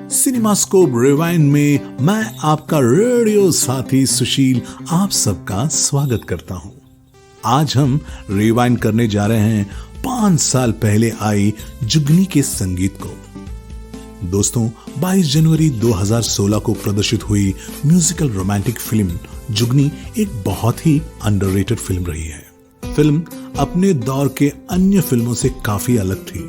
CinemaScope rewind में मैं आपका रेडियो साथी सुशील आप सबका स्वागत करता हूं। आज हम रिवाइंड करने जा रहे हैं 5 साल पहले आई जुगनी के संगीत को। दोस्तों, 22 जनवरी 2016 को प्रदर्शित हुई म्यूजिकल रोमांटिक फिल्म जुगनी एक बहुत ही अंडररेटेड फिल्म रही है। फिल्म अपने दौर के अन्य फिल्मों से काफी अलग थी।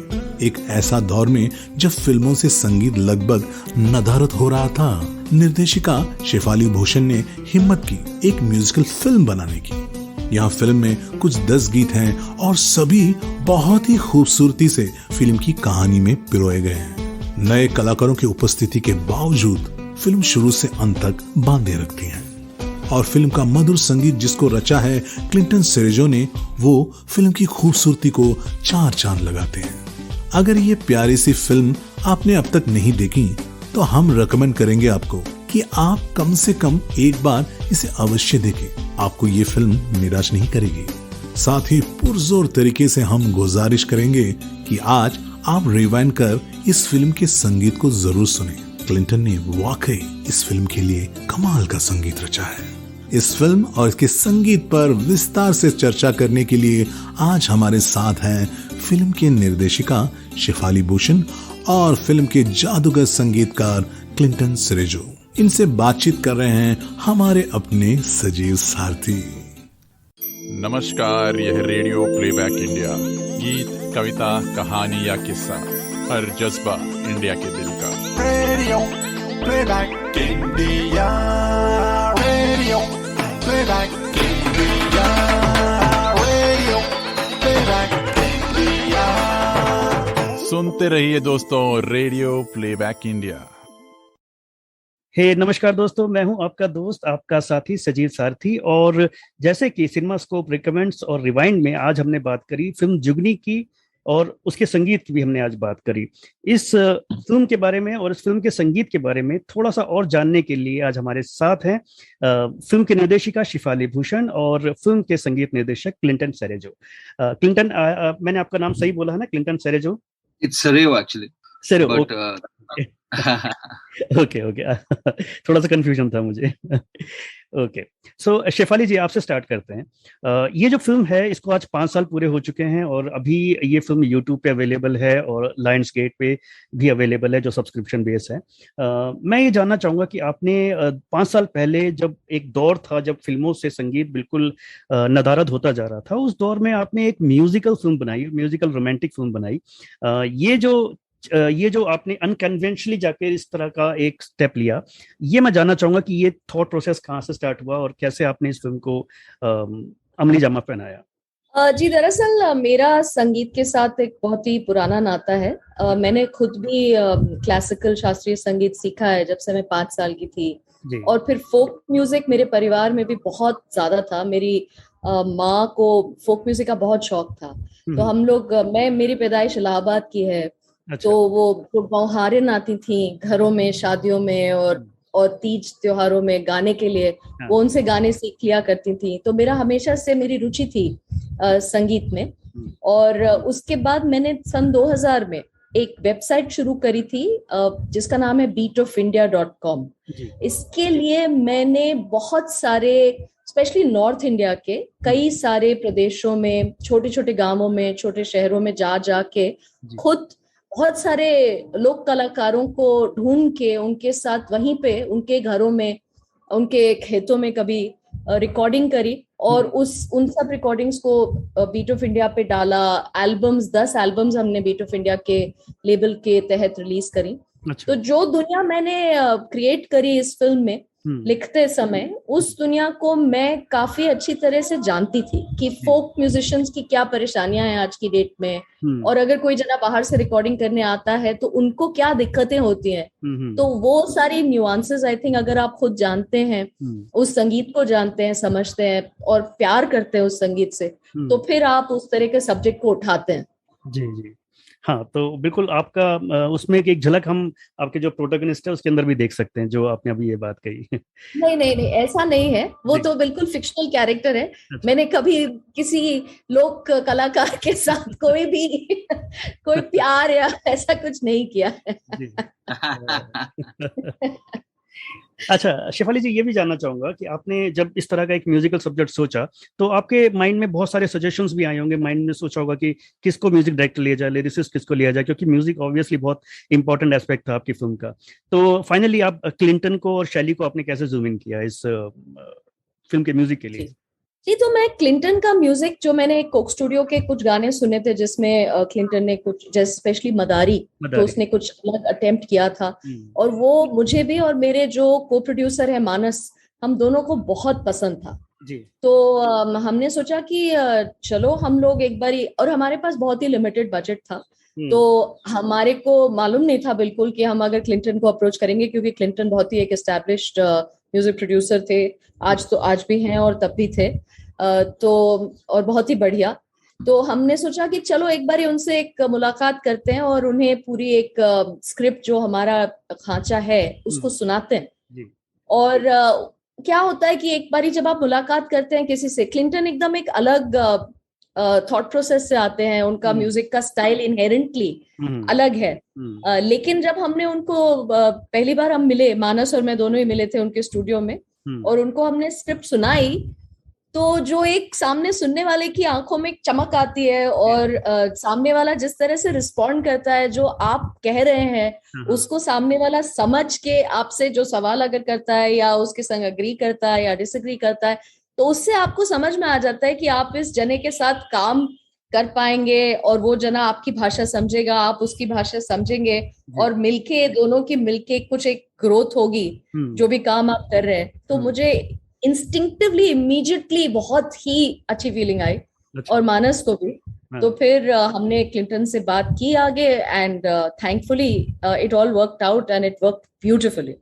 एक ऐसा दौर में जब फिल्मों से संगीत लगभग नदारद हो रहा था, निर्देशिका शेफाली भूषण ने हिम्मत की एक म्यूजिकल फिल्म बनाने की। यहाँ फिल्म में कुछ 10 गीत हैं और सभी बहुत ही खूबसूरती से फिल्म की कहानी में पिरोए गए हैं। नए कलाकारों की उपस्थिति के बावजूद फिल्म शुरू से अंत तक बांधे रखती है और फिल्म का मधुर संगीत जिसको रचा है क्लिंटन सेरेजो ने, वो फिल्म की खूबसूरती को 4 चांद लगाते हैं। अगर ये प्यारी सी फिल्म आपने अब तक नहीं देखी तो हम रेकमेंड करेंगे आपको कि आप कम से कम एक बार इसे अवश्य देखें। आपको ये फिल्म निराश नहीं करेगी। साथ ही पुरजोर तरीके से हम गुजारिश करेंगे कि आज आप रिवाइंड कर इस फिल्म के संगीत को जरूर सुने। क्लिंटन ने वाकई इस फिल्म के लिए कमाल का संगीत रचा है। इस फिल्म और इसके संगीत पर विस्तार से चर्चा करने के लिए आज हमारे साथ हैं फिल्म के निर्देशिका शेफाली भूषण और फिल्म के जादूगर संगीतकार क्लिंटन सेरेजो। इनसे बातचीत कर रहे हैं हमारे अपने सजीव सारथी। नमस्कार, यह रेडियो प्लेबैक इंडिया। गीत, कविता, कहानी या किस्सा, हर जज्बा इंडिया के दिल का। Radio playback India, radio playback India, radio playback India. सुनते रहिए दोस्तों, रेडियो प्लेबैक इंडिया। नमस्कार दोस्तों, मैं हूं आपका दोस्त, आपका साथी सजीव सारथी। और जैसे कि सिनेमास्कोप रिकमेंड्स और रिवाइंड में आज हमने बात करी फिल्म जुगनी की और उसके संगीत की भी हमने आज बात करी। इस फिल्म के बारे में और इस फिल्म के संगीत के बारे में थोड़ा सा और जानने के लिए आज हमारे साथ हैं फिल्म के निर्देशिका शेफाली भूषण और फिल्म के संगीत निर्देशक क्लिंटन सेरेजो। क्लिंटन, मैंने आपका नाम सही बोला है ना? Clinton Cerejo? It's Cerejo actually. Cerejo, But okay okay थोड़ा सा कंफ्यूजन था मुझे। ओके, सो शेफाली जी, आपसे स्टार्ट करते हैं। ये जो फिल्म है इसको आज 5 साल पूरे हो चुके हैं और अभी ये फिल्म यूट्यूब पे अवेलेबल है और लायंस गेट पे भी अवेलेबल है जो सब्सक्रिप्शन बेस है। मैं ये जानना चाहूंगा कि आपने 5 साल पहले जब एक दौर था जब फिल्मों से संगीत बिल्कुल नदारद होता जा रहा था, उस दौर में आपने एक म्यूजिकल फिल्म बनाई, म्यूजिकल रोमांटिक फिल्म बनाई। ये जो आपने अनकन्वेंशनली जाके इस तरह का एक स्टेप लिया, ये मैं जानना चाहूंगा कि ये थॉट प्रोसेस कहाँ से स्टार्ट हुआ और कैसे आपने इस फिल्म को अमली जामा पहनाया? जी, दरअसल मेरा संगीत के साथ एक बहुत ही पुराना नाता है। मैंने खुद भी क्लासिकल शास्त्रीय संगीत सीखा है जब से मैं 5 साल की थी। और फिर फोक म्यूजिक मेरे परिवार में भी बहुत ज्यादा था। मेरी माँ को फोक म्यूजिक का बहुत शौक था। तो हम लोग, मेरी पैदाइश इलाहाबाद की है। तो वो बौहारें आती थी घरों में, शादियों में और तीज त्योहारों में गाने के लिए, वो उनसे गाने सीख लिया करती थी। तो मेरा हमेशा से मेरी रुचि थी संगीत में। और उसके बाद मैंने सन 2000 में एक वेबसाइट शुरू करी थी जिसका नाम है beatofIndia.com। इसके लिए मैंने बहुत सारे, स्पेशली नॉर्थ इंडिया के कई सारे प्रदेशों में, छोटे छोटे गांवों में, छोटे शहरों में जा के खुद बहुत सारे लोक कलाकारों को ढूंढ के उनके साथ वहीं पे उनके घरों में, उनके खेतों में कभी रिकॉर्डिंग करी और उन सब रिकॉर्डिंग्स को बीट ऑफ इंडिया पे डाला। 10 एल्बम्स हमने बीट ऑफ इंडिया के लेबल के तहत रिलीज करी। तो जो दुनिया मैंने क्रिएट करी इस फिल्म में लिखते समय, उस दुनिया को मैं काफी अच्छी तरह से जानती थी कि फोक म्यूजिशियंस की क्या परेशानियां हैं आज की डेट में, और अगर कोई जना बाहर से रिकॉर्डिंग करने आता है तो उनको क्या दिक्कतें होती हैं। तो वो सारी न्यूआंसेस आई थिंक अगर आप खुद जानते हैं, उस संगीत को जानते हैं, समझते हैं और प्यार करते हैं उस संगीत से, तो फिर आप उस तरह के सब्जेक्ट को उठाते हैं। जी जी, हाँ, तो बिल्कुल आपका उसमें एक झलक हम आपके जो प्रोटोगनिस्ट है उसके अंदर भी देख सकते हैं, जो आपने अभी ये बात कही। नहीं नहीं नहीं, ऐसा नहीं है, वो जी। तो बिल्कुल फिक्शनल कैरेक्टर है। अच्छा। मैंने कभी किसी लोक कलाकार के साथ कोई भी कोई प्यार या ऐसा कुछ नहीं किया है। जी। अच्छा शेफाली जी, ये भी जानना चाहूंगा कि आपने जब इस तरह का एक म्यूजिकल सब्जेक्ट सोचा, तो आपके माइंड में बहुत सारे सजेशंस भी आए होंगे, माइंड में सोचा होगा कि किसको म्यूजिक डायरेक्टर लिया जाए, लिरिसिस्ट किसको लिया जाए, क्योंकि म्यूजिक ऑब्वियसली बहुत इंपॉर्टेंट एस्पेक्ट था आपकी फिल्म का। तो फाइनली आप क्लिंटन को और शैली को आपने कैसे जूम इन किया इस फिल्म के म्यूजिक के लिए? जी जी, तो मैं क्लिंटन का म्यूजिक, जो मैंने कोक स्टूडियो के कुछ गाने सुने थे जिसमें क्लिंटन ने कुछ, जैसे स्पेशली मदारी, तो उसने कुछ अलग अटेम्प्ट किया था, और वो मुझे भी और मेरे जो को प्रोड्यूसर है मानस, हम दोनों को बहुत पसंद था जी। तो हमने सोचा कि चलो हम लोग एक बार, और हमारे पास बहुत ही लिमिटेड बजट था, तो हमारे को मालूम नहीं था बिल्कुल कि हम अगर क्लिंटन को अप्रोच करेंगे, क्योंकि क्लिंटन बहुत ही एक एस्टैब्लिश्ड म्यूजिक प्रोड्यूसर थे, आज भी हैं और तब भी थे, तो और बहुत ही बढ़िया। तो हमने सोचा कि चलो एक बार उनसे एक मुलाकात करते हैं और उन्हें पूरी एक स्क्रिप्ट जो हमारा खांचा है उसको सुनाते हैं। और क्या होता है कि एक बारी जब आप मुलाकात करते हैं किसी से, क्लिंटन एकदम एक अलग थॉट प्रोसेस से आते हैं, उनका म्यूजिक का स्टाइल इनहेरेंटली अलग है। लेकिन जब हमने उनको पहली बार हम मिले, मानस और मैं दोनों ही मिले थे उनके स्टूडियो में, और उनको हमने स्क्रिप्ट सुनाई, तो जो एक सामने सुनने वाले की आंखों में एक चमक आती है, और सामने वाला जिस तरह से रिस्पॉन्ड करता है, जो आप कह रहे हैं उसको सामने वाला समझ के आपसे जो सवाल अगर करता है या उसके संग अग्री करता है या डिसएग्री करता है, तो उससे आपको समझ में आ जाता है कि आप इस जने के साथ काम कर पाएंगे, और वो जना आपकी भाषा समझेगा, आप उसकी भाषा समझेंगे, और मिलके दोनों की मिलके कुछ एक ग्रोथ होगी जो भी काम आप कर रहे हैं। तो मुझे इंस्टिंक्टिवली इमीडिएटली बहुत ही अच्छी फीलिंग आई, और मानस को भी। तो फिर हमने क्लिंटन से बात की आगे, and thankfully it all worked out and it worked beautifully.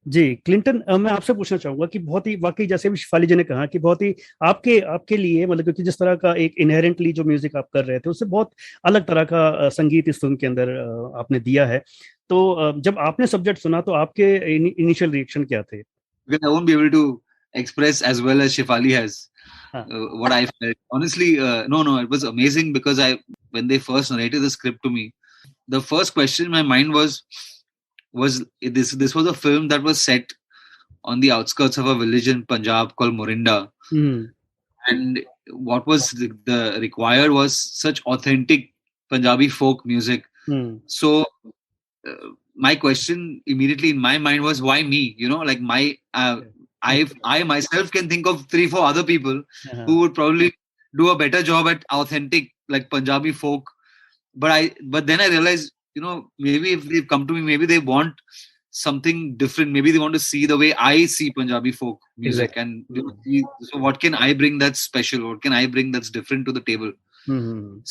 जी क्लिंटन, मैं आपसे पूछना चाहूंगा कि बहुत ही वाकई, जैसे भी शेफाली जी ने कहा कि बहुत ही आपके लिए, मतलब क्योंकि जिस तरह का एक इनहेरेंटली जो म्यूजिक आप कर रहे थे उससे बहुत अलग तरह का संगीत इस फिल्म के अंदर आपने दिया है। तो जब आपने सब्जेक्ट सुना तो आपके इनिशियल रिएक्शन क्या थे? Because I won't be able to express as well as Shefali has what I felt. Honestly, no, it was amazing because when they first narrated the script to me, the first question in my mind was this was a film that was set on the outskirts of a village in Punjab called Morinda, and what was the required was such authentic Punjabi folk music. So my question immediately in my mind was, why me? Like I myself can think of 3-4 other people who would probably do a better job at authentic like Punjabi folk, but then I realized, maybe if they've come to me, maybe they want something different, maybe they want to see the way I see Punjabi folk music. Exactly. And so what can I bring that's special, what can I bring that's different to the table?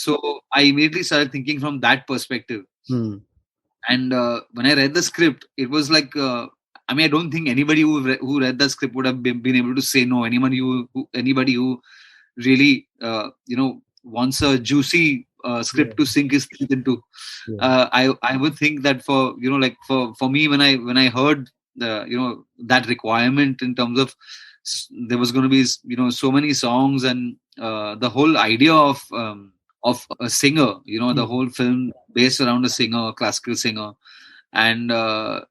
So I immediately started thinking from that perspective. And when I read the script, it was like, I don't think anybody who read the script would have been able to say no. Anybody who really, wants a juicy script to sink his teeth into. I would think that for me, when I heard that requirement in terms of there was going to be, so many songs, and the whole idea of a singer, the whole film based around a singer, a classical singer, and the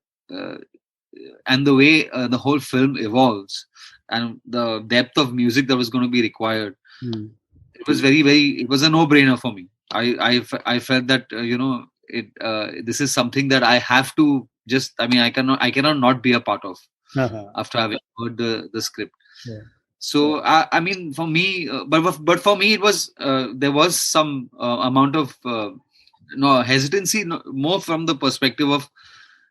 way the whole film evolves, and the depth of music that was going to be required, it was it was a no-brainer for me. I felt that this is something that I have to just, I cannot not be a part of after having heard the script. So for me, but for me it was there was some amount of hesitancy, more from the perspective of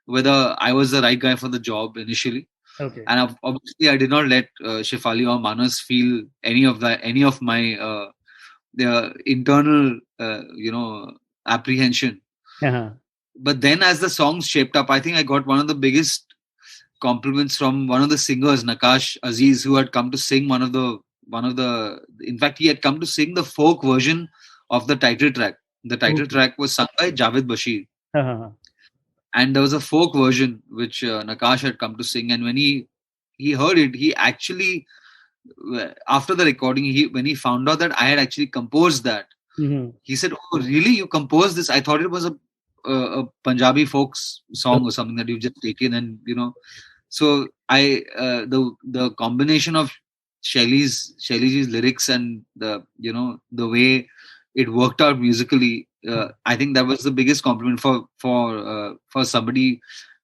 whether I was the right guy for the job initially. Okay. And obviously I did not let Shefali or Manas feel any of my the internal apprehension. But then as the songs shaped up, I think I got one of the biggest compliments from one of the singers, Nakash Aziz, who had come to sing in fact he had come to sing the folk version of the title track. The title track was sung by Javed Bashir. Uh-huh. And there was a folk version which Nakash had come to sing. And when he heard it, he actually, after the recording, when he found out that I had actually composed that, he said, "Oh, really? You composed this? I thought it was a Punjabi folk song or something that you just taken." And so the combination of Shaily's lyrics and the way it worked out musically, I think that was the biggest compliment for somebody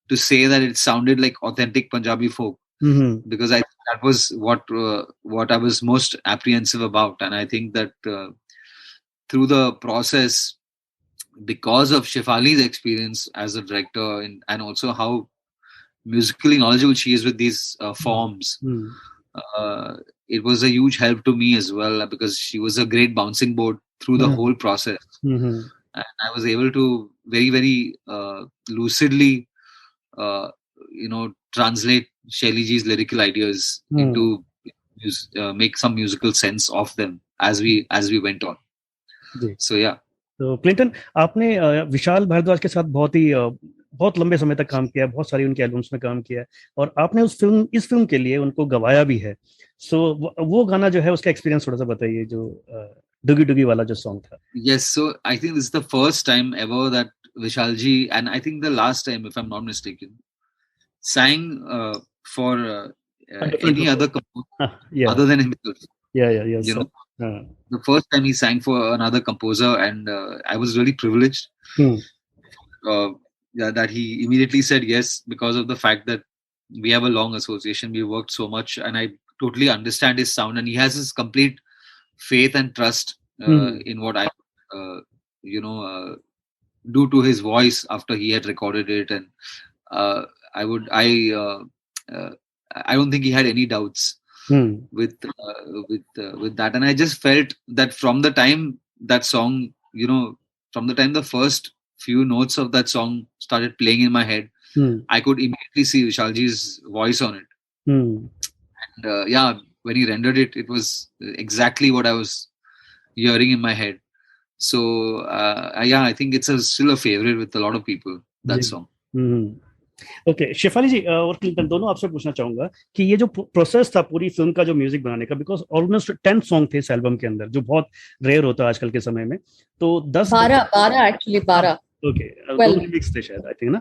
to say that it sounded like authentic Punjabi folk. Because that was what I was most apprehensive about. And I think that through the process, because of Shefali's experience as a director and also how musically knowledgeable she is with these forms, it was a huge help to me as well, because she was a great bouncing board through the whole process. And I was able to very, very lucidly translate Shaily's lyrical ideas into make some musical sense of them as we went on. So yeah. तो Clinton, आपने विशाल भारद्वाज के साथ बहुत लंबे समय तक काम किया, बहुत सारी उनके एल्बम्स में काम किया, और आपने इस फिल्म के लिए उनको गवाया भी है. सो वो गाना जो है उसका एक्सपीरियंस थोड़ा सा बताइए, जो डुगी डुगी वाला जो सॉन्ग था. Yes, so I think this is the first time ever that Vishal ji, and I think the last time, if I'm not mistaken, sang for any other composer other than himself. The first time he sang for another composer, and I was really privileged that he immediately said yes, because of the fact that we have a long association. We worked so much, and I totally understand his sound, and he has his complete faith and trust in what I do to his voice after he had recorded it. And I don't think he had any doubts with that. And I just felt that from the time that song, from the time the first few notes of that song started playing in my head, I could immediately see Vishalji's voice on it. And when he rendered it, it was exactly what I was hearing in my head. So I think it's still a favorite with a lot of people, that song. Okay, Shefali ji और Clinton दोनों आपसे पूछना चाहूंगा कि ये जो process था पूरी फिल्म का, जो म्यूजिक बनाने का, बिकॉज ऑलमोस्ट 10 सॉन्ग थे इस एल्बम के अंदर, जो बहुत रेयर होता है आजकल के समय में. तो 12 ओके, मिक्स थे शायद, आई थिंक ना.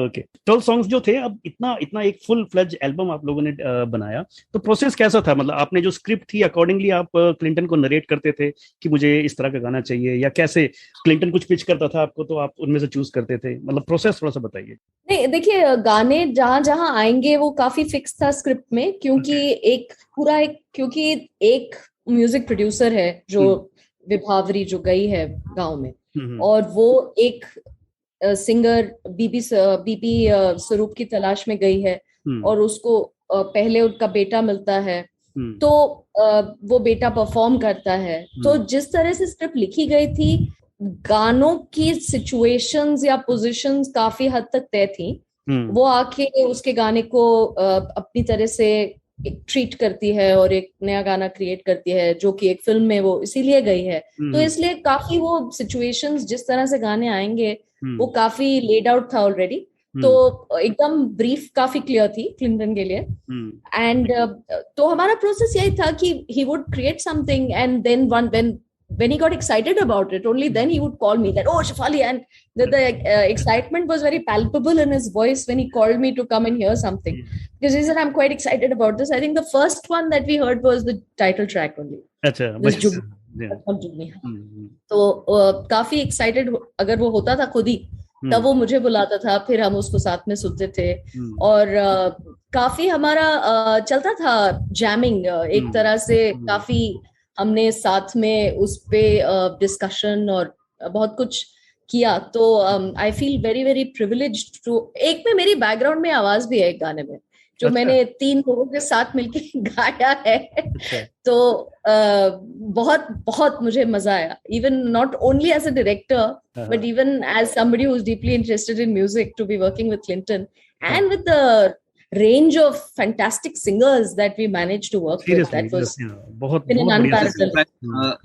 ओके, 12 सॉन्ग्स जो थे, अब इतना एक फुल फ्लेज एल्बम आप लोगों ने बनाया, तो प्रोसेस कैसा था? मतलब आपने जो स्क्रिप्ट थी अकॉर्डिंगली आप क्लिंटन को नरेट करते थे कि मुझे इस तरह का गाना चाहिए, या कैसे क्लिंटन कुछ पिच करता था आपको तो आप उनमें से चूज करते थे? मतलब प्रोसेस थोड़ा सा बताइए. नहीं, देखिए, गाने जहां आएंगे वो काफी फिक्स था स्क्रिप्ट में, क्योंकि क्योंकि एक म्यूजिक प्रोड्यूसर है जो विभावरी, जो गई है गाँव में, और वो एक सिंगर बीपी स्वरूप की तलाश में गई है, और उसको पहले उनका बेटा मिलता है, तो वो बेटा परफॉर्म करता है. तो जिस तरह से स्क्रिप्ट लिखी गई थी, गानों की सिचुएशंस या पोजीशंस काफी हद तक तय थी. वो आके उसके गाने को अपनी तरह से ट्रीट करती है और एक नया गाना क्रिएट करती है, जो कि एक फिल्म में वो इसीलिए गई है. तो इसलिए काफी वो सिचुएशंस, जिस तरह से गाने आएंगे, वो काफी लेड आउट था ऑलरेडी. तो एकदम ब्रीफ काफी क्लियर थी क्लिंटन के लिए. एंड तो हमारा प्रोसेस यही था कि he would create something, and then when he got excited about it, only then he would call me that, oh, Shefali, and the excitement was very palpable in his voice when he called me to come and hear something, because he said, I'm quite excited about this. I think the first one that we heard was the title track only. Jugni. तो काफी excited अगर वो होता था खुद ही, तब वो मुझे बुलाता था, फिर हम उसको साथ में सुनते थे, और काफी हमारा चलता था जैमिंग एक तरह से. काफी हमने साथ में उस पे डिस्कशन और बहुत कुछ किया. तो I feel very very privileged to. एक में मेरी बैकग्राउंड में आवाज भी है एक गाने में, जो मैंने 3 लोगों के साथ मिलके गाया है. तो बहुत बहुत मुझे मजा आया, even not only as a director but even as somebody who is deeply interested in music, to be working with Clinton and with the range of fantastic singers that we managed to work with. That was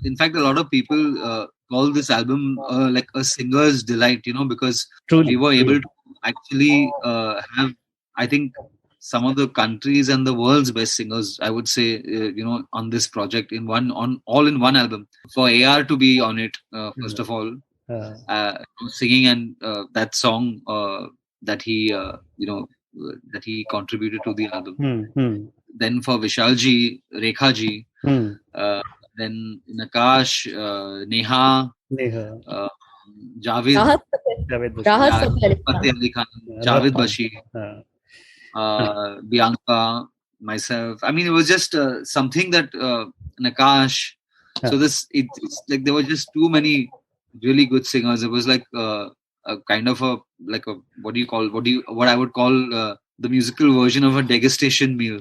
in fact a lot of people call this album like a singer's delight, because Truly, we were able truly. to actually have, I think, some of the countries and the world's best singers, I would say, on this project all in one album. For AR to be on it, first of all, singing and that song that he, that he contributed to the album. Then for Vishal ji, Rekha ji, then Nakash, Neha, Javed, Fateh Ali Khan, Javed Bashir, Bianca, myself. I mean, it was just something that Nakash. So it's like there were just too many really good singers. It was like a kind of a what I would call the musical version of a degustation meal.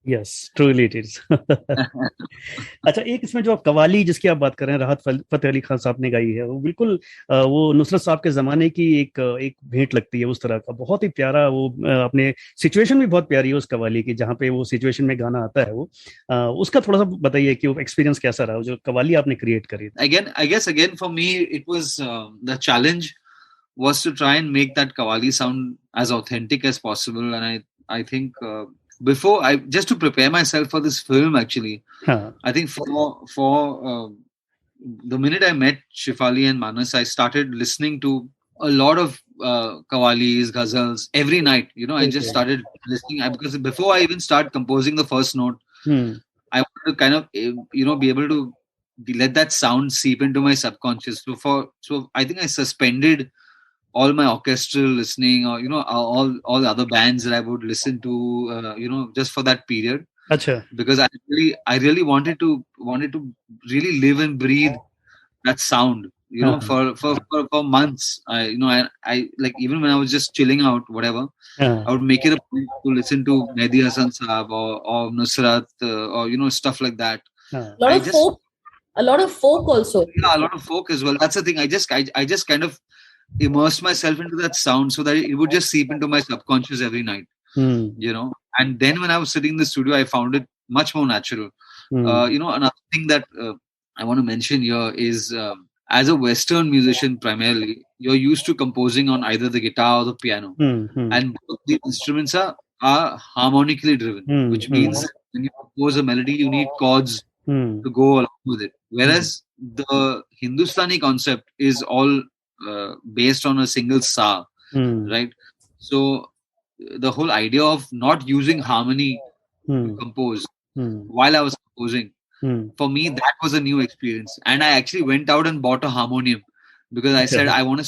Yes, truly it is. अच्छा, एक इसमें जो कवाली जिसकी आप बात कर रहे हैं, राहत फतेह अली खान साहब ने गाई है, वो बिल्कुल वो नुसरत साहब के जमाने की एक भेंट लगती है उस तरह का, बहुत ही प्यारा। वो अपने सिचुएशन भी बहुत प्यारी है उस कवाली की, जहाँ पे वो सिचुएशन में गाना आता है वो, उसका थोड़ा सा बताइए कि वो एक्सपीरियंस कैसा रहा, जो कवाली आपने क्रिएट करी। I guess again for me it was the challenge was to try and make that kawali sound as authentic as possible, and I think before just to prepare myself for this film, actually, I think for the minute I met Shefali and Manas, I started listening to a lot of kawalis, ghazals every night. I just started listening because before I even start composing the first note, I wanted to kind of be able to let that sound seep into my subconscious. So I think I suspended all my orchestral listening, or all the other bands that I would listen to, just for that period. Achha. Because I really wanted to really live and breathe that sound, for months. I like, even when I was just chilling out, whatever, I would make it a point to listen to Mehdi Hasan Saab or Nusrat, or stuff like that. A lot of folk also. Yeah, a lot of folk as well. That's the thing. I just kind of immersed myself into that sound so that it would just seep into my subconscious every night. And then when I was sitting in the studio, I found it much more natural. Another thing that I want to mention here is, as a Western musician primarily, you're used to composing on either the guitar or the piano, and both the instruments are harmonically driven, which means that when you compose a melody, you need chords to go along with it. Whereas the Hindustani concept is all based on a single sa, right? So the whole idea of not using harmony to compose while I was composing, for me, that was a new experience. And I actually went out and bought a harmonium because I said, I want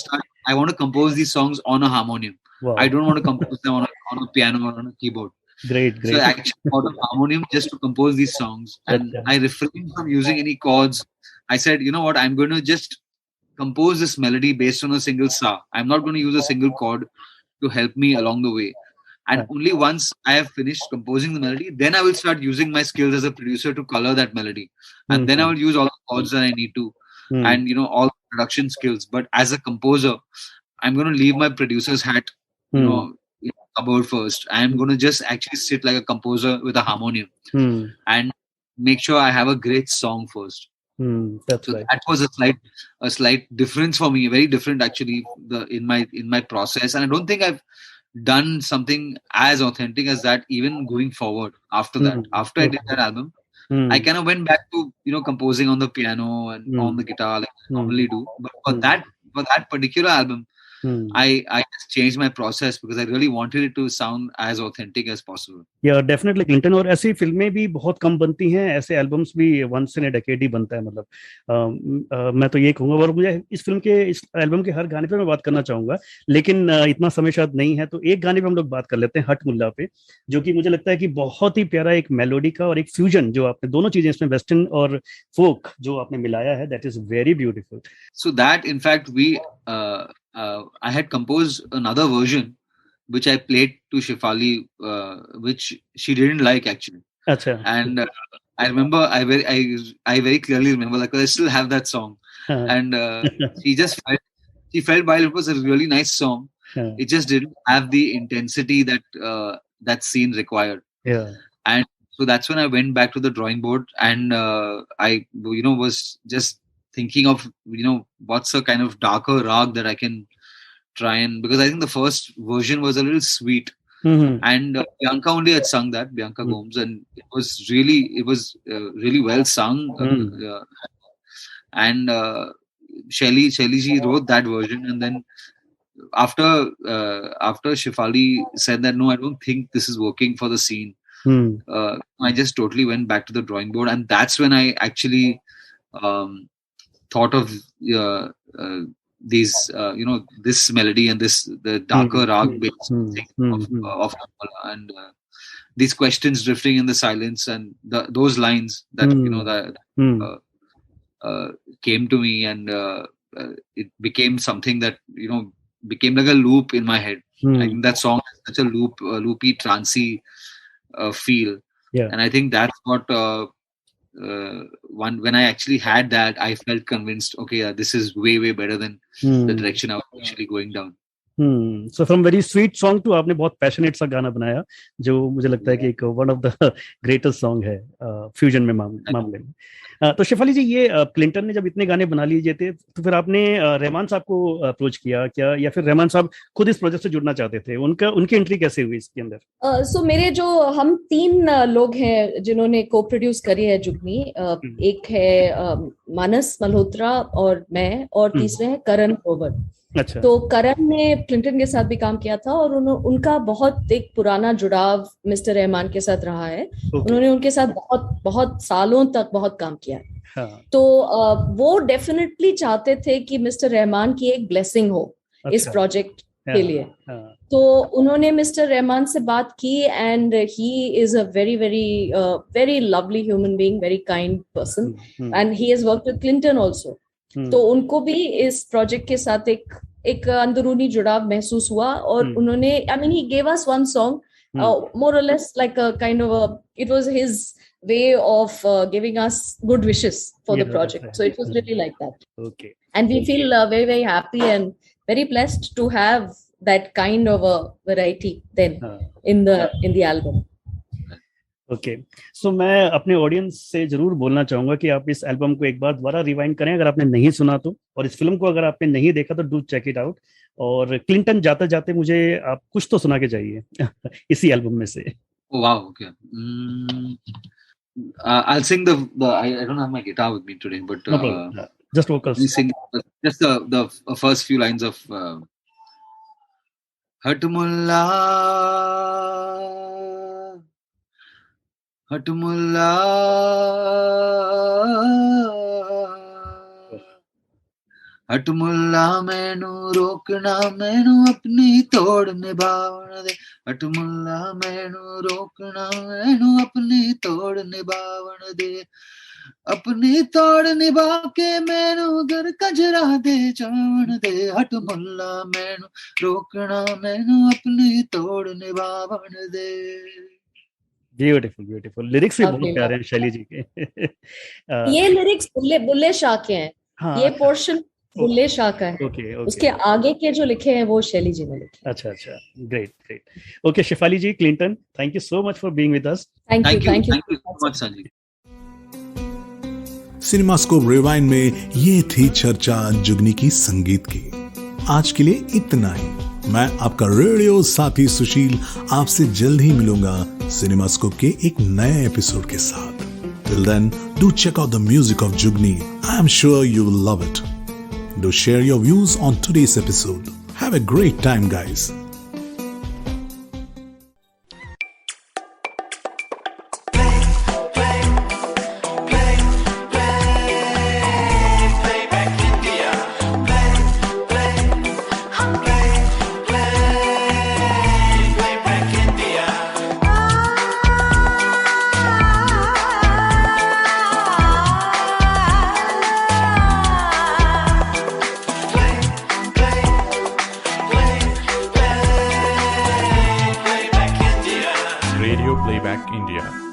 to compose these songs on a harmonium. Wow. I don't want to compose them on a piano or on a keyboard. Great. So I actually bought a harmonium just to compose these songs. And I refrained from using any chords. I said, you know what, I'm going to just compose this melody based on a single sa. I'm not going to use a single chord to help me along the way. And only once I have finished composing the melody, then I will start using my skills as a producer to color that melody. And then I will use all the chords that I need to, and all the production skills. But as a composer, I'm going to leave my producer's hat, in the cupboard first. I'm going to just actually sit like a composer with a harmonium and make sure I have a great song first. That's right. That was a slight difference for me, very different actually, in my process. And I don't think I've done something as authentic as that even going forward after that. After I did that album, I kind of went back to composing on the piano and on the guitar like I normally do. But for that particular album, I just changed my process because I really wanted it to sound as authentic as possible. Yeah, definitely, Clinton. और ऐसी फिल्में भी बहुत कम बनती हैं, ऐसे albums भी once in a decade ही बनता है, मतलब मैं तो ये कहूँगा। और मुझे इस एल्बम के हर गाने पे मैं बात करना चाहूंगा, लेकिन इतना समय शायद नहीं है, तो एक गाने पे हम लोग बात कर लेते हैं, हट मुल्ला पे, जो कि मुझे लगता है कि बहुत ही प्यारा एक मेलोडी का और एक फ्यूजन, जो आपने दोनों चीजें इसमें वेस्टर्न और फोक जो आपने मिलाया है, that is very beautiful. So that, in fact, I had composed another version which I played to Shefali, which she didn't like actually. Achha. And I remember, I very clearly remember, like, I still have that song. And she felt while it was a really nice song, it just didn't have the intensity that that scene required. Yeah. And so that's when I went back to the drawing board, and I was just thinking of, what's a kind of darker rag that I can try and, because I think the first version was a little sweet. And Bianca only had sung that, Bianca Gomes, and it was really well sung. And Shelley ji wrote that version, and then after Shefali said that, no, I don't think this is working for the scene, I just totally went back to the drawing board, and that's when I actually thought of these, this melody and the darker rag based thing of and these questions drifting in the silence, and those lines that came to me, and it became something that became like a loop in my head. I think that song has such a loopy, trancey feel, and I think that's what when I actually had that, I felt convinced, okay, this is way better than the direction I was actually going down. So from very sweet song to आपने बहुत passionate सा गाना बनाया, जो मुझे लगता है कि एक one of the greatest song है फ्यूजन में मामले में. तो शेफाली जी, ये क्लिंटन ने जब इतने गाने बना लिए थे, तो फिर आपने रहमान साहब को अप्रोच किया क्या, या फिर रहमान साहब खुद इस प्रोजेक्ट से जुड़ना चाहते थे? उनकी एंट्री कैसे हुई इसके अंदर? सो मेरे जो हम 3 लोग हैं जिन्होंने को प्रोड्यूस करी है जुगनी. एक है मानस मल्होत्रा और मैं, और तीसरे है करण ग्रोवर. अच्छा. तो करण ने क्लिंटन के साथ भी काम किया था, और उनका बहुत एक पुराना जुड़ाव मिस्टर रहमान के साथ रहा है. उन्होंने उनके साथ बहुत सालों तक बहुत काम किया है. तो वो डेफिनेटली चाहते थे कि मिस्टर रहमान की एक ब्लेसिंग हो इस प्रोजेक्ट के लिए. तो उन्होंने मिस्टर रहमान से बात की, and he is a very very very lovely human being, very kind person, and he has worked with Clinton also. तो उनको भी इस प्रोजेक्ट के साथ एक अंदरूनी जुड़ाव महसूस हुआ, और उन्होंने, I mean, he gave us one song more or less like a kind of, it was his way of giving us good wishes for the project. So it was really like that. Okay. And we feel very very happy and very blessed to have that kind of a variety then in the album. Okay. So मैं अपने audience से जरूर बोलना चाहूंगा कि आप इस album को एक बार दोबारा रिवाइंड करें अगर आपने नहीं सुना तो, और इस फिल्म को अगर आपने नहीं देखा तो डू चेक इट आउट. और क्लिंटन जाते जाते मुझे आप कुछ तो सुना के जाइए इसी एल्बम में से. Wow, okay. I'll sing the I don't have my guitar with me today, but no problem. Just vocals. I'll sing just the first few lines of Hat Mulla हट मुल्ला मैनू रोकना, मैनू अपनी तोड़ निभावन दे. हट मुल्ला मैनू रोकना, मैनू अपनी तोड़ निभावन दे. अपनी तोड़ निभा के मैनू घर कजरा दे जावन दे. हट मुल्ला मैनू रोकना, मैनू अपनी तोड़ निभावन दे. ब्यूटीफुल लिरिक्स भी बहुत प्यारे हैं शैली जी के. ये लिरिक्स बुल्ले शाह के हैं. ये पोर्शन बुल्ले शाह का है. Okay. उसके आगे के जो लिखे हैं वो शैली जी ने लिखे. अच्छा. Great. Okay Shefali ji, Clinton, thank you so much for being with us. Thank you so much, Sanjeev. Cinemascope rewind में ये थी चर्चा जुगनी की संगीत की. आज के लिए इतना ही. मैं आपका रेडियो साथी सुशील आपसे जल्द ही मिलूंगा सिनेमास्कोप के एक नए एपिसोड के साथ. Till then, do check out the music of Jugni. I am sure you will love it. Do share your views on today's episode. Have a great time, guys. Radio Playback India.